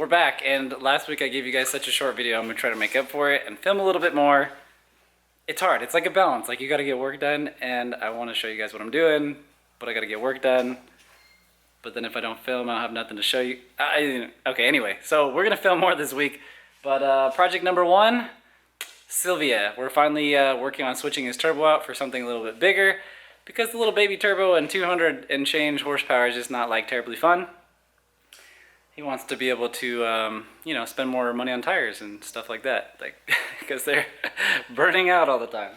we're back, and last week I gave you guys such a short video. I'm gonna try to make up for it and film a little bit more. It's hard. It's like a balance. Like, you gotta get work done, and I want to show you guys what I'm doing, but I gotta get work done. But then if I don't film, I'll have nothing to show you. Okay, anyway, so we're gonna film more this week. But project number 1, Silvia. We're finally working on switching his turbo out for something a little bit bigger, because the little baby turbo and 200 and change horsepower is just not like terribly fun. He wants to be able to, you know, spend more money on tires and stuff like that, like, because they're burning out all the time.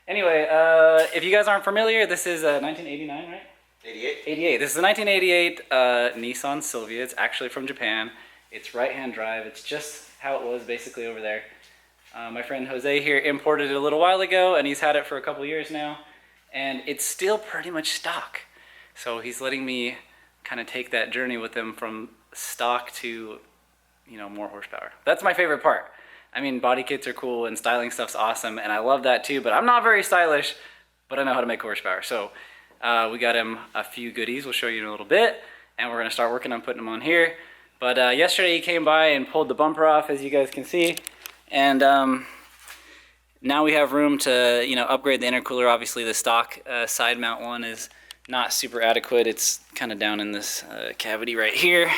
Anyway, if you guys aren't familiar, this is 1989, right? 88. This is a 1988 Nissan Silvia. It's actually from Japan. It's right-hand drive. It's just how it was basically over there. My friend Jose here imported it a little while ago, and he's had it for a couple years now, and it's still pretty much stock. So he's letting me kind of take that journey with him from stock to, you know, more horsepower. That's my favorite part. I mean, body kits are cool and styling stuff's awesome, and I love that too, but I'm not very stylish, but I know how to make horsepower. So we got him a few goodies we'll show you in a little bit, and we're gonna start working on putting them on here. But yesterday he came by and pulled the bumper off, as you guys can see, and now we have room to, you know, upgrade the intercooler. Obviously the stock side mount one is not super adequate. It's kind of down in this cavity right here.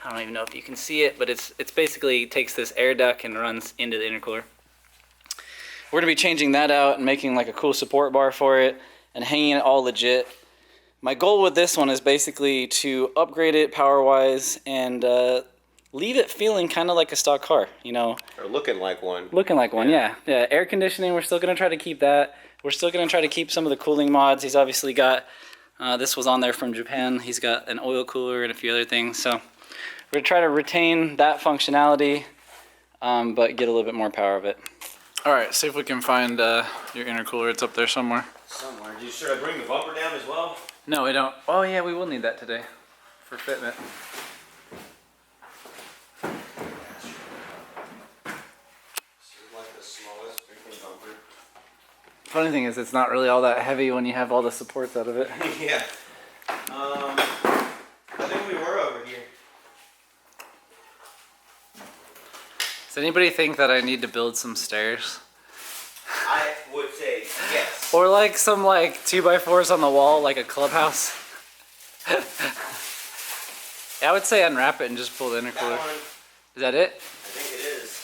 I don't even know if you can see it, but it's basically takes this air duct and runs into the intercooler. We're gonna be changing that out and making like a cool support bar for it and hanging it all legit. My goal with this one is basically to upgrade it power-wise and leave it feeling kind of like a stock car, you know. Or looking like one. Looking like one, yeah. Yeah, air conditioning, we're still gonna try to keep that. We're still gonna try to keep some of the cooling mods. He's obviously got, this was on there from Japan. He's got an oil cooler and a few other things, so we're gonna try to retain that functionality, but get a little bit more power of it. All right, see if we can find your intercooler. It's up there somewhere. Somewhere. Should I bring the bumper down as well? No, we don't. Oh yeah, we will need that today for fitment. Like the smallest freaking bumper. Funny thing is, it's not really all that heavy when you have all the supports out of it. Yeah. I think we were over here. Does anybody think that I need to build some stairs? I would say yes. Or like some like 2x4s on the wall, like a clubhouse? Yeah, I would say unwrap it and just pull the intercooler. That one, Is that it? I think it is.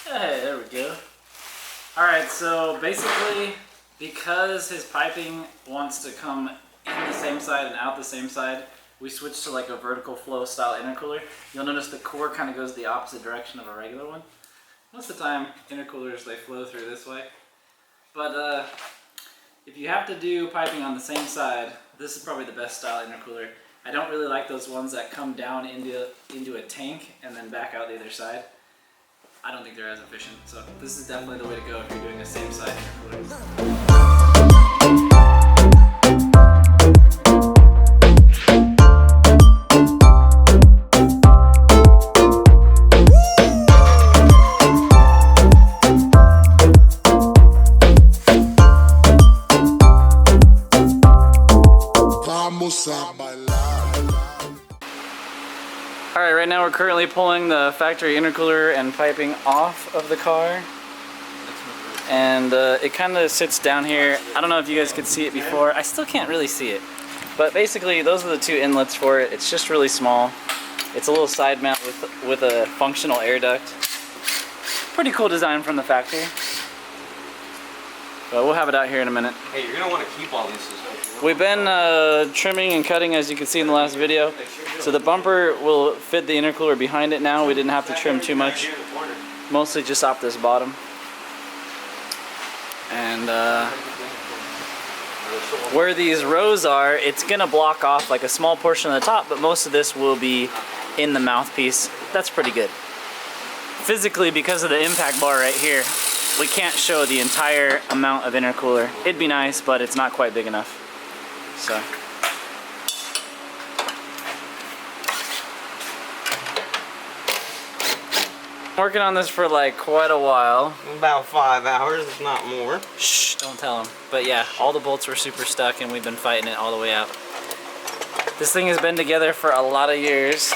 Hey, there we go. Alright, so basically, because his piping wants to come in the same side and out the same side, we switched to like a vertical flow style intercooler. You'll notice the core kind of goes the opposite direction of a regular one. Most of the time, intercoolers, they flow through this way. But if you have to do piping on the same side, this is probably the best style intercooler. I don't really like those ones that come down into a tank and then back out the other side. I don't think they're as efficient, so this is definitely the way to go if you're doing a same side intercooler. Alright, right now we're currently pulling the factory intercooler and piping off of the car. And it kind of sits down here. I don't know if you guys could see it before. I still can't really see it. But basically, those are the two inlets for it. It's just really small. It's a little side mount with a functional air duct. Pretty cool design from the factory. But we'll have it out here in a minute. Hey, you're going to want to keep all these. We've been trimming and cutting, as you can see in the last video. So the bumper will fit the intercooler behind it now. We didn't have to trim too much. Mostly just off this bottom. And where these rows are, it's going to block off like a small portion of the top, but most of this will be in the mouthpiece. That's pretty good. Physically, because of the impact bar right here, we can't show the entire amount of intercooler. It'd be nice, but it's not quite big enough. So. Working on this for like quite a while. About 5 hours, if not more. Shh, don't tell him. But yeah, all the bolts were super stuck and we've been fighting it all the way out. This thing has been together for a lot of years.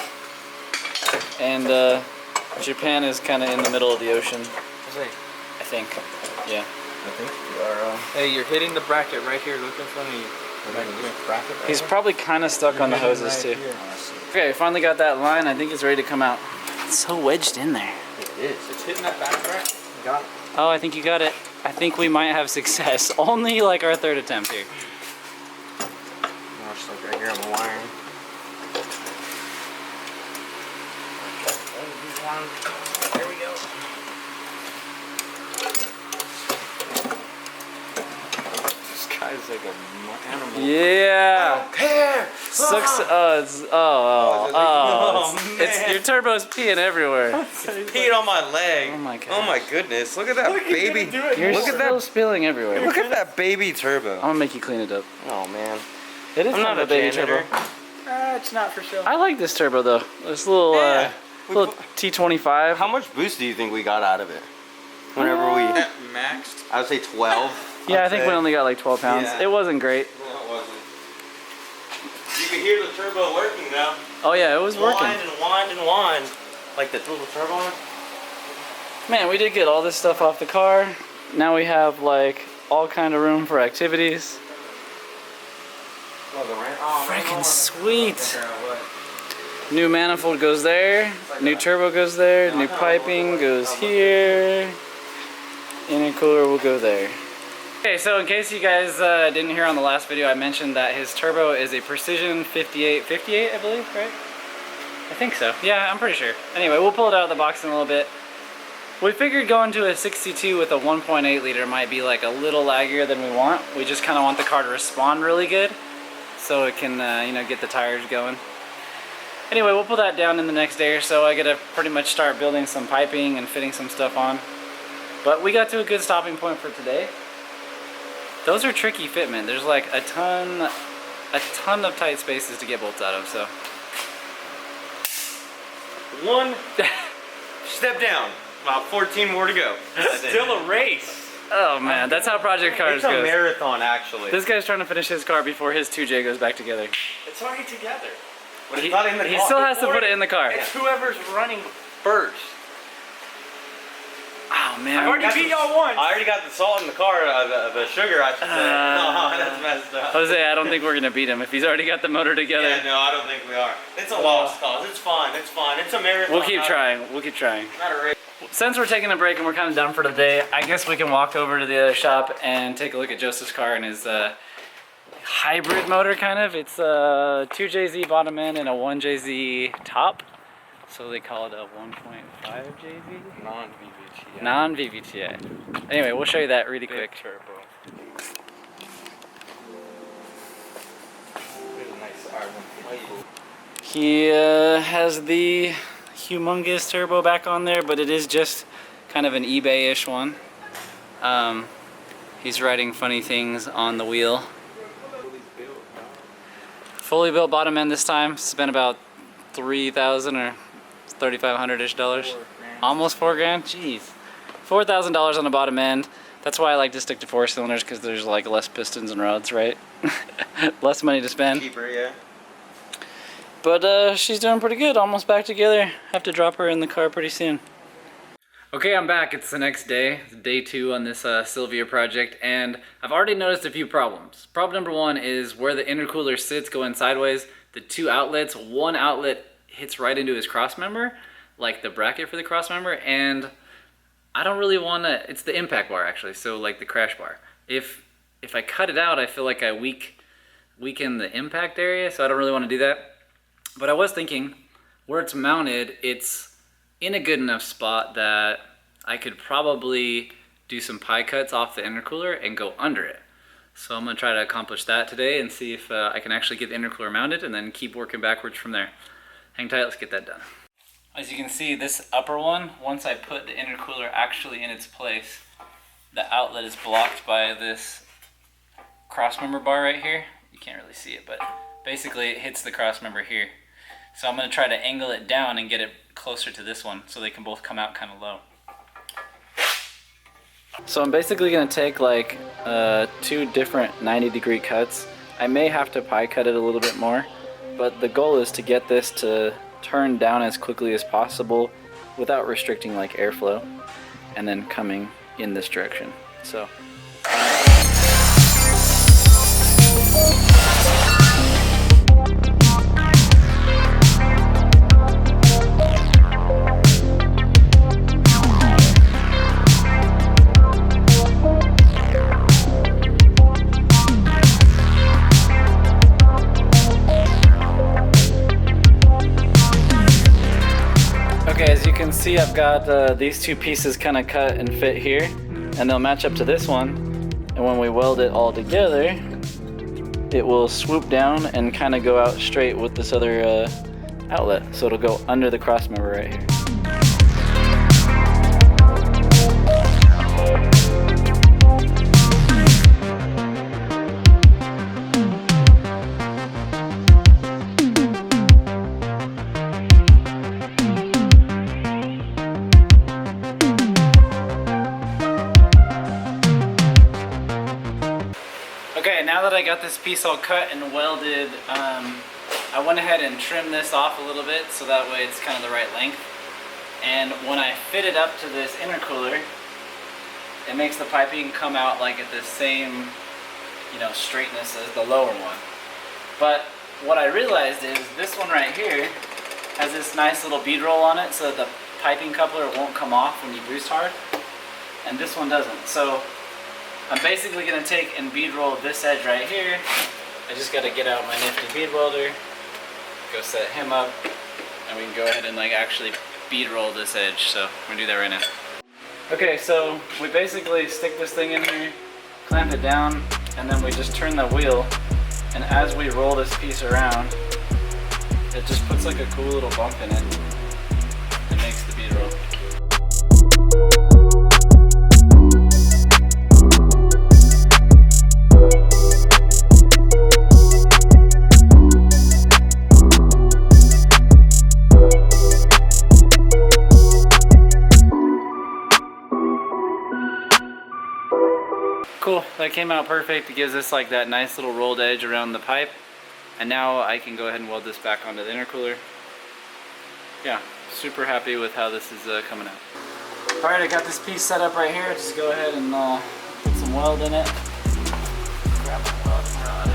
And Japan is kind of in the middle of the ocean. I think. Yeah. I think you are. Hey, you're hitting the bracket right here. Look in front of you. Bracket He's probably kind of stuck on the hoses too. Okay, finally got that line. I think it's ready to come out. It's so wedged in there. It is. It's hitting that back bracket. You got it. Oh, I think you got it. I think we might have success. Only like our third attempt here. Now we're stuck right here on the wiring. There we go. This guy's like an animal. Yeah. Care. Sucks. It's your turbo's peeing everywhere. Peed on my leg. Oh my god. Oh my goodness. Look at that baby. You're Look at still that. spilling everywhere. Look at that baby turbo. I'm gonna make you clean it up. Oh man. It is I'm kind not of a baby janitor. turbo. It's not for sure. I like this turbo though. This little Yeah. little T25. How much boost do you think we got out of it? Whenever we, At maxed. I would say 12. Yeah, I I'd think say. we only got like 12 pounds. Yeah. It wasn't great. No, it wasn't. You can hear the turbo working now. Oh yeah, it was working. Wind and wind and wind. Like the little turbo one. Man, we did get all this stuff off the car. Now we have like all kind of room for activities. Freaking sweet. New manifold goes there. New turbo goes there. New piping goes here. Intercooler will go there. Okay, so in case you guys didn't hear on the last video, I mentioned that his turbo is a Precision 58, I believe, right? I think so. Yeah, I'm pretty sure. Anyway, we'll pull it out of the box in a little bit. We figured going to a 62 with a 1.8 liter might be like a little laggier than we want. We just kind of want the car to respond really good so it can, you know, get the tires going. Anyway, we'll put that down in the next day or so. I gotta pretty much start building some piping and fitting some stuff on. But we got to a good stopping point for today. Those are tricky fitment. There's like a ton of tight spaces to get bolts out of, so. One step down. About 14 more to go. Still a race. Oh man, that's how Project Cars It's a goes. marathon, actually. This guy's trying to finish his car before his 2J goes back together. It's already together. But it's not in the He car. still has to put it in the car. It's whoever's running first. Oh man. I already beat y'all once. I already got the salt in the car, the sugar, I should say. Oh, that's messed up. Jose, I don't think we're gonna beat him if he's already got the motor together. Yeah, no, I don't think we are. It's a lost cause. It's fine. It's fine. It's a marathon. We'll keep trying. We'll keep trying. Not a race. Since we're taking a break and we're kind of done for today, I guess we can walk over to the other shop and take a look at Joseph's car and his hybrid motor, kind of. It's a 2JZ bottom end and a 1JZ top. So they call it a 1.5 JZ? Non-VVT. Non-VVTi. Anyway, we'll show you that really quick. Turbo. There's a nice R1. He has the humongous turbo back on there, but it is just kind of an eBay-ish one. He's writing funny things on the wheel. Fully built bottom end this time. Spent about $3,000 or $3,500-ish dollars. Almost $4,000. Jeez, $4,000 on the bottom end. That's why I like to stick to 4 cylinders, because there's like less pistons and rods, right? Less money to spend. Cheaper, yeah. But she's doing pretty good, almost back together. Have to drop her in the car pretty soon. Okay, I'm back. It's the next day, day 2 on this Silvia project, and I've already noticed a few problems. Problem number 1 is where the intercooler sits going sideways. The 2 outlets, one outlet hits right into his crossmember, like the bracket for the crossmember, and I don't really want to. It's the impact bar actually, so like the crash bar. If I cut it out, I feel like I weaken the impact area, so I don't really want to do that. But I was thinking, where it's mounted, it's in a good enough spot that I could probably do some pie cuts off the intercooler and go under it. So I'm going to try to accomplish that today and see if I can actually get the intercooler mounted and then keep working backwards from there. Hang tight, let's get that done. As you can see, this upper one, once I put the intercooler actually in its place, the outlet is blocked by this crossmember bar right here. You can't really see it, but basically it hits the crossmember here. So I'm going to try to angle it down and get it closer to this one so they can both come out kind of low. So I'm basically going to take like 2 different 90-degree cuts. I may have to pie cut it a little bit more, but the goal is to get this to turn down as quickly as possible without restricting like airflow, and then coming in this direction. So okay, as you can see, I've got these 2 pieces kind of cut and fit here, and they'll match up to this one. And when we weld it all together, it will swoop down and kind of go out straight with this other outlet. So it'll go under the cross member right here. Okay, now that I got this piece all cut and welded, I went ahead and trimmed this off a little bit so that way it's kind of the right length. And when I fit it up to this intercooler, it makes the piping come out like at the same, straightness as the lower one. But what I realized is this one right here has this nice little bead roll on it so that the piping coupler won't come off when you boost hard, and this one doesn't. So I'm basically going to take and bead roll this edge right here. I just got to get out my nifty bead welder, go set him up, and we can go ahead and actually bead roll this edge. So we're going to do that right now. Okay, so we basically stick this thing in here, clamp it down, and then we just turn the wheel, and as we roll this piece around, it just puts like a cool little bump in it and makes the bead roll. Cool, that came out perfect. It gives us like that nice little rolled edge around the pipe. And now I can go ahead and weld this back onto the intercooler. Yeah, super happy with how this is coming out. Alright, I got this piece set up right here. Just go ahead and put some weld in it. Grab my welding rod.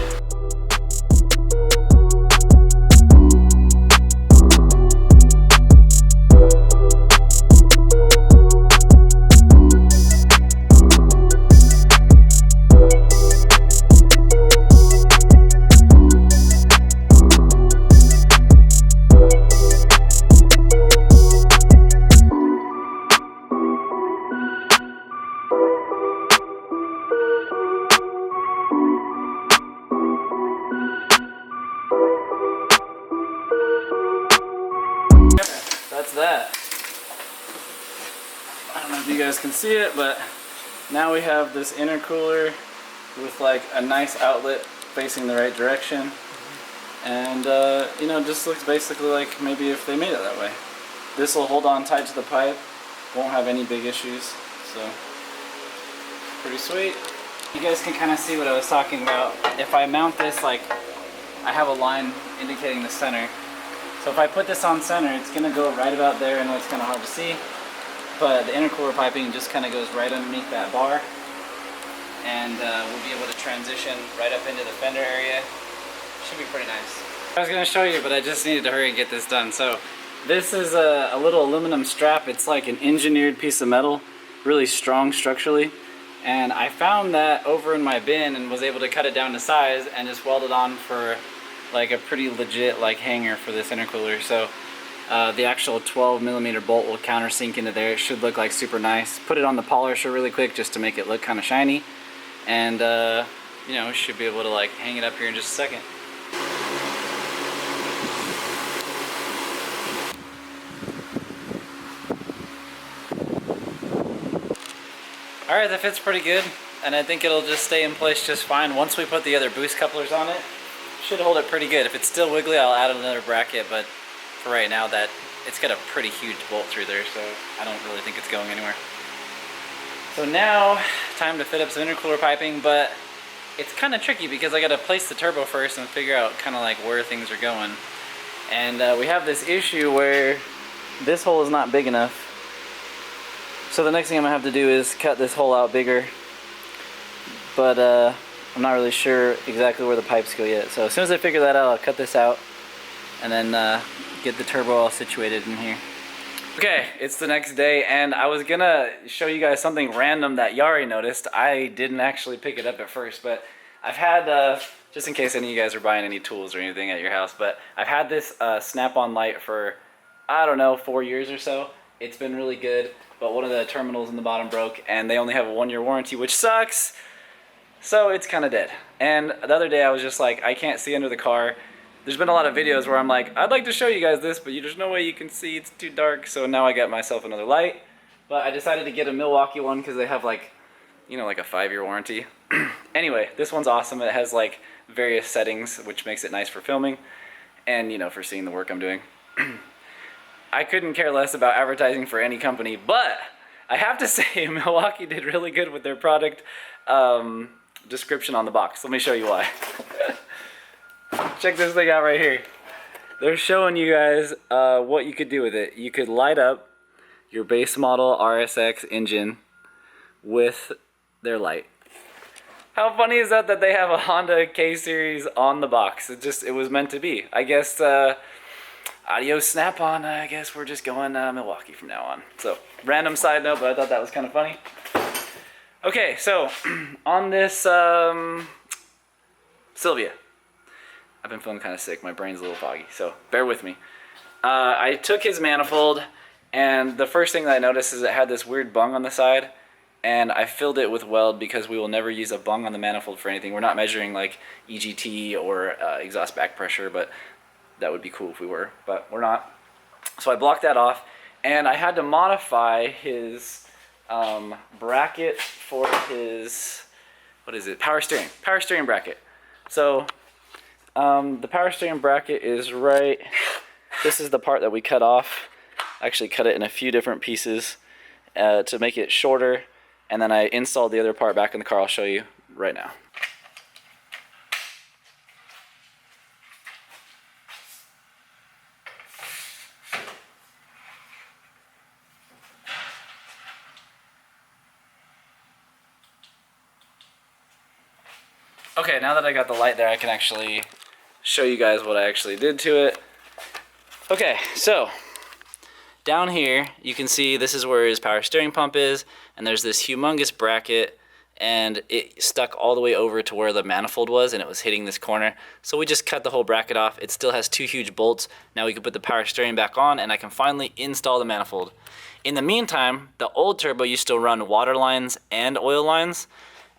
That's that. I don't know if you guys can see it, but now we have this intercooler with like a nice outlet facing the right direction. And just looks basically like maybe if they made it that way. This will hold on tight to the pipe, won't have any big issues, so pretty sweet. You guys can kind of see what I was talking about. If I mount this, like, I have a line indicating the center. So if I put this on center, it's going to go right about there. I know it's kind of hard to see, but the intercooler piping just kind of goes right underneath that bar, and we'll be able to transition right up into the fender area. Should be pretty nice. I was going to show you, but I just needed to hurry and get this done. So this is a little aluminum strap. It's like an engineered piece of metal, really strong structurally. And I found that over in my bin and was able to cut it down to size and just weld it on for like a pretty legit like hanger for this intercooler. So the actual 12mm bolt will countersink into there. It should look like super nice. Put it on the polisher really quick just to make it look kind of shiny, and should be able to like hang it up here in just a second. Alright, that fits pretty good, and I think it'll just stay in place just fine once we put the other boost couplers on it. Should hold it pretty good. If it's still wiggly, I'll add another bracket, but for right now that it's got a pretty huge bolt through there, so I don't really think it's going anywhere. So now, time to fit up some intercooler piping, but it's kind of tricky because I got to place the turbo first and figure out kind of like where things are going. And we have this issue where this hole is not big enough. So the next thing I'm gonna have to do is cut this hole out bigger. But I'm not really sure exactly where the pipes go yet. So as soon as I figure that out, I'll cut this out and then get the turbo all situated in here. Okay, it's the next day, and I was gonna show you guys something random that Yari noticed. I didn't actually pick it up at first, but I've had, just in case any of you guys are buying any tools or anything at your house, but I've had this snap-on light for, I don't know, 4 years or so. It's been really good, but one of the terminals in the bottom broke, and they only have a 1-year warranty, which sucks. So it's kind of dead. And the other day I was just like, I can't see under the car. There's been a lot of videos where I'm like, I'd like to show you guys this, but there's no way you can see, it's too dark. So now I got myself another light. But I decided to get a Milwaukee one because they have like, you know, like a 5-year warranty. Anyway, this one's awesome. It has like various settings, which makes it nice for filming and, you know, for seeing the work I'm doing. I couldn't care less about advertising for any company, but I have to say Milwaukee did really good with their product description on the box. Let me show you why. Check this thing out right here. They're showing you guys what you could do with it. You could light up your base model RSX engine with their light. How funny is that they have a Honda K-Series on the box? It was meant to be. I guess adios Snap-on. I guess we're just going Milwaukee from now on. So random side note, but I thought that was kind of funny. Okay, so on this Silvia, I've been feeling kind of sick. My brain's a little foggy, so bear with me. I took his manifold, and the first thing that I noticed is it had this weird bung on the side, and I filled it with weld because we will never use a bung on the manifold for anything. We're not measuring like EGT or exhaust back pressure, but that would be cool if we were, but we're not. So I blocked that off, and I had to modify his bracket for his, what is it, power steering bracket. So the power steering bracket is right, this is the part that we cut off. I actually cut it in a few different pieces to make it shorter, and then I installed the other part back in the car. I'll show you right now. Okay, now that I got the light there, I can actually show you guys what I actually did to it. Okay, so down here you can see this is where his power steering pump is, and there's this humongous bracket, and it stuck all the way over to where the manifold was, and it was hitting this corner. So we just cut the whole bracket off. It still has 2 huge bolts. Now we can put the power steering back on, and I can finally install the manifold. In the meantime, the old turbo used to run water lines and oil lines,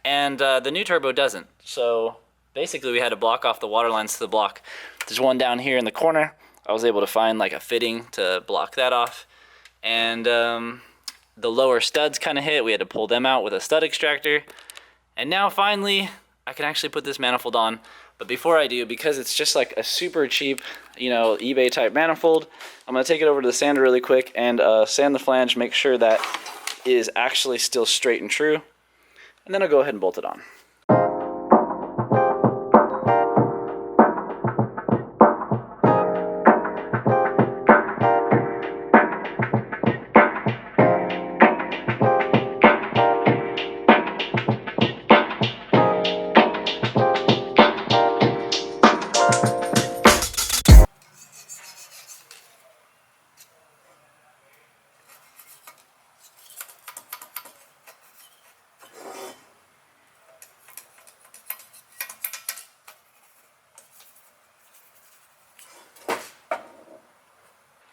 and the new turbo doesn't. So basically we had to block off the water lines to the block. There's one down here in the corner. I was able to find like a fitting to block that off. And the lower studs kind of hit. We had to pull them out with a stud extractor. And now finally I can actually put this manifold on. But before I do, because it's just like a super cheap, you know, eBay type manifold, I'm going to take it over to the sander really quick and sand the flange, make sure that it is actually still straight and true. And then I'll go ahead and bolt it on.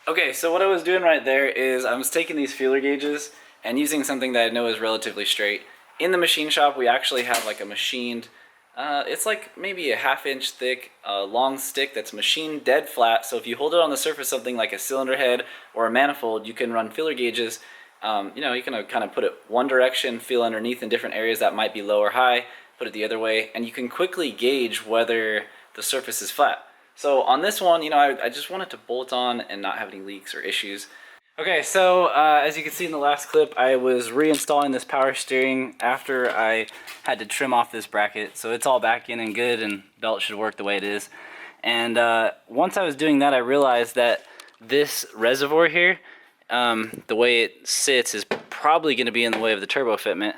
Okay, so what I was doing right there is I was taking these feeler gauges and using something that I know is relatively straight. In the machine shop, we actually have like a machined, it's like maybe a 1/2 inch thick long stick that's machined dead flat. So if you hold it on the surface of something like a cylinder head or a manifold, you can run feeler gauges. You know, you can kind of put it one direction, feel underneath in different areas that might be low or high, put it the other way, and you can quickly gauge whether the surface is flat. So on this one, you know, I just wanted to bolt on and not have any leaks or issues. Okay, so as you can see in the last clip, I was reinstalling this power steering after I had to trim off this bracket. So it's all back in and good, and belt should work the way it is. And once I was doing that, I realized that this reservoir here, the way it sits is probably going to be in the way of the turbo fitment.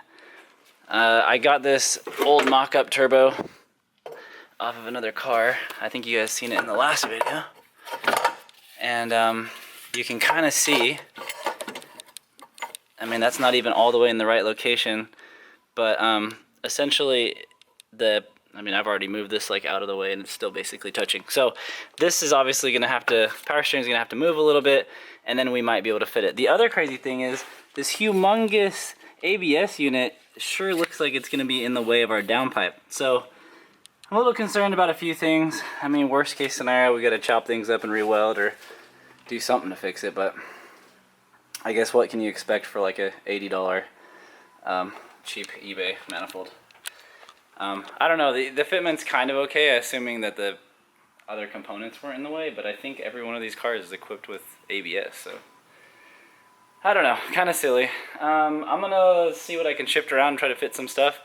I got this old mock-up turbo off of another car. I think you guys seen it in the last video. And you can kind of see, I mean, that's not even all the way in the right location, but essentially I've already moved this like out of the way and it's still basically touching. So this is obviously going to have to, power steering's going to have to move a little bit, and then we might be able to fit it. The other crazy thing is this humongous ABS unit sure looks like it's going to be in the way of our downpipe. So I'm a little concerned about a few things. I mean, worst case scenario, we got to chop things up and re-weld or do something to fix it, but I guess what can you expect for like a $80 cheap eBay manifold? I don't know, the fitment's kind of okay, assuming that the other components weren't in the way, but I think every one of these cars is equipped with ABS, so I don't know, kind of silly. I'm gonna see what I can shift around and try to fit some stuff,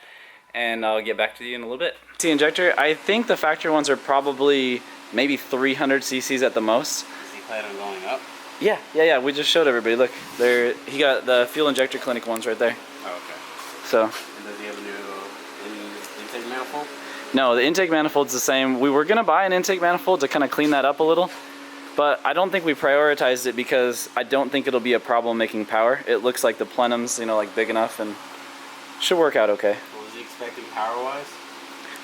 and I'll get back to you in a little bit. The injector, I think the factory ones are probably maybe 300 cc's at the most. Is he planning on going up? Yeah, we just showed everybody, look, he got the fuel injector clinic ones right there. Oh, okay. So. And does he have a new intake manifold? No, the intake manifold's the same. We were gonna buy an intake manifold to kind of clean that up a little, but I don't think we prioritized it because I don't think it'll be a problem making power. It looks like the plenum's, you know, like big enough and should work out okay. What was he expecting power-wise?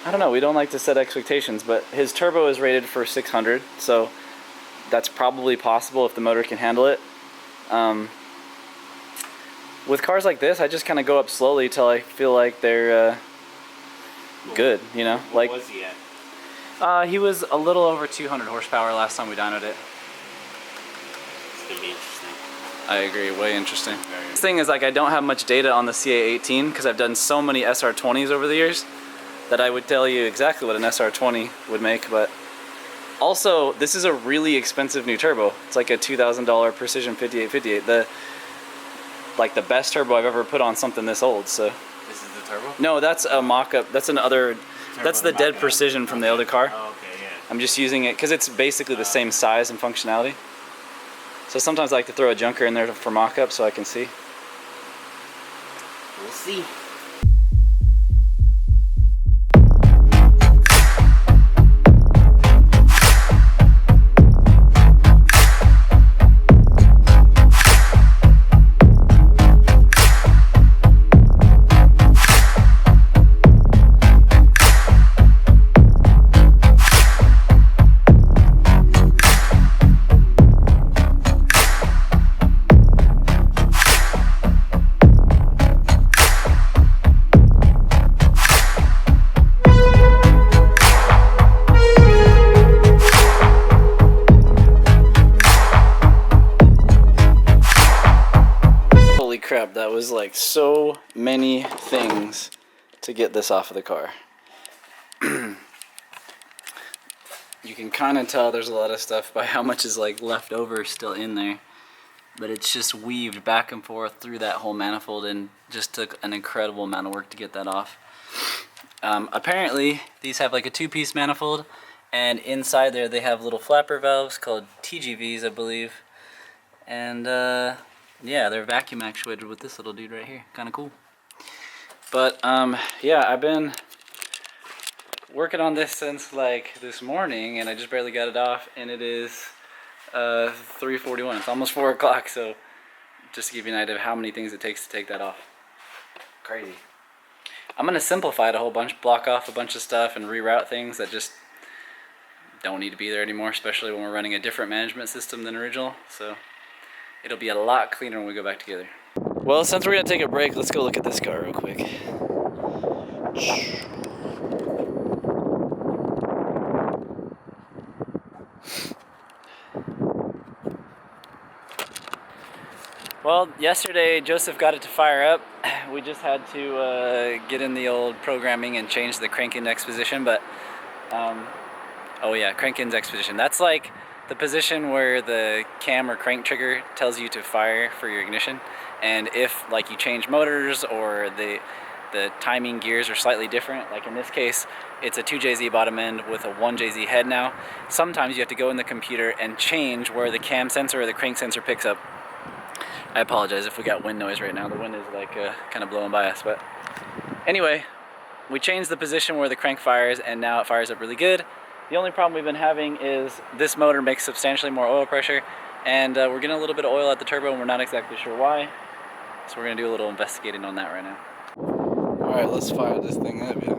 I don't know, we don't like to set expectations, but his turbo is rated for 600, so that's probably possible if the motor can handle it. With cars like this, I just kind of go up slowly till I feel like they're good, you know? What like was he at? He was a little over 200 horsepower last time we dynoed it. It's gonna be interesting. I agree, way interesting. This thing is like I don't have much data on the CA18 because I've done so many SR20s over the years that I would tell you exactly what an SR20 would make, but also this is a really expensive new turbo. It's like a $2,000 Precision 5858. The best turbo I've ever put on something this old, so. This is the turbo? No, that's a mock-up. That's another, that's the dead Precision from the older car. Oh, okay, yeah. I'm just using it because it's basically the same size and functionality. So sometimes I like to throw a junker in there for mock-up so I can see. We'll see. Crap, that was like so many things to get this off of the car. You can kind of tell there's a lot of stuff by how much is like left over still in there, but it's just weaved back and forth through that whole manifold and just took an incredible amount of work to get that off. Apparently these have like a two-piece manifold, and inside there they have little flapper valves called TGVs, I believe, and yeah, they're vacuum actuated with this little dude right here. Kind of cool. But yeah, I've been working on this since like this morning, and I just barely got it off, and it is 3:41. It's almost 4 o'clock, so just to give you an idea of how many things it takes to take that off. Crazy. I'm gonna simplify it a whole bunch, block off a bunch of stuff, and reroute things that just don't need to be there anymore, especially when we're running a different management system than original. So it'll be a lot cleaner when we go back together. Well, since we're gonna take a break, let's go look at this car real quick. Well, yesterday Joseph got it to fire up. We just had to get in the old programming and change the crank index position, but Oh yeah, crank index position. That's like the position where the cam or crank trigger tells you to fire for your ignition. And if like you change motors or the timing gears are slightly different, like in this case, it's a 2JZ bottom end with a 1JZ head now. Sometimes you have to go in the computer and change where the cam sensor or the crank sensor picks up. I apologize if we got wind noise right now. The wind is like kind of blowing by us, but anyway, we changed the position where the crank fires and now it fires up really good. The only problem we've been having is this motor makes substantially more oil pressure, and we're getting a little bit of oil at the turbo and we're not exactly sure why. So we're gonna do a little investigating on that right now. Alright, let's fire this thing up, yeah.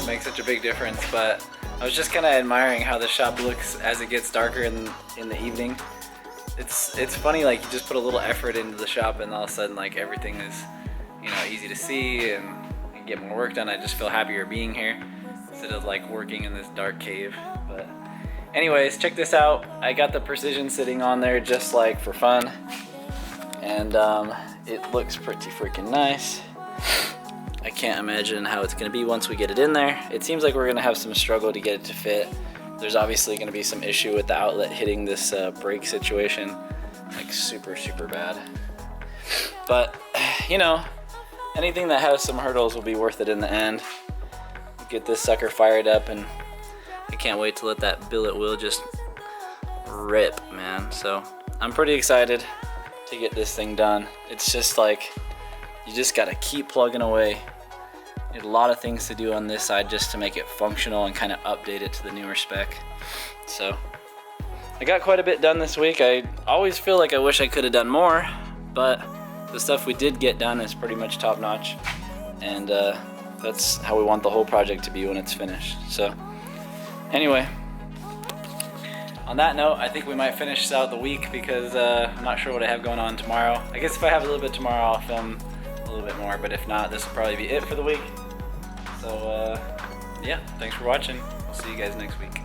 Make such a big difference, but I was just kind of admiring how the shop looks as it gets darker in the evening. It's funny, like you just put a little effort into the shop and all of a sudden like everything is, you know, easy to see and get more work done. I just feel happier being here instead of like working in this dark cave. But anyways, check this out. I got the precision sitting on there just like for fun, and it looks pretty freaking nice. I can't imagine how it's going to be once we get it in there. It seems like we're going to have some struggle to get it to fit. There's obviously going to be some issue with the outlet hitting this brake situation, like super bad. But, you know, anything that has some hurdles will be worth it in the end. Get this sucker fired up, and I can't wait to let that billet wheel just rip, man. So I'm pretty excited to get this thing done. It's just like, you just gotta keep plugging away. Need a lot of things to do on this side just to make it functional and kind of update it to the newer spec. So I got quite a bit done this week. I always feel like I wish I could have done more, but the stuff we did get done is pretty much top notch, and that's how we want the whole project to be when it's finished. So anyway, on that note, I think we might finish out the week because I'm not sure what I have going on tomorrow. I guess if I have a little bit tomorrow, I'll film a little bit more, but if not, this will probably be it for the week. So yeah, thanks for watching. We'll see you guys next week.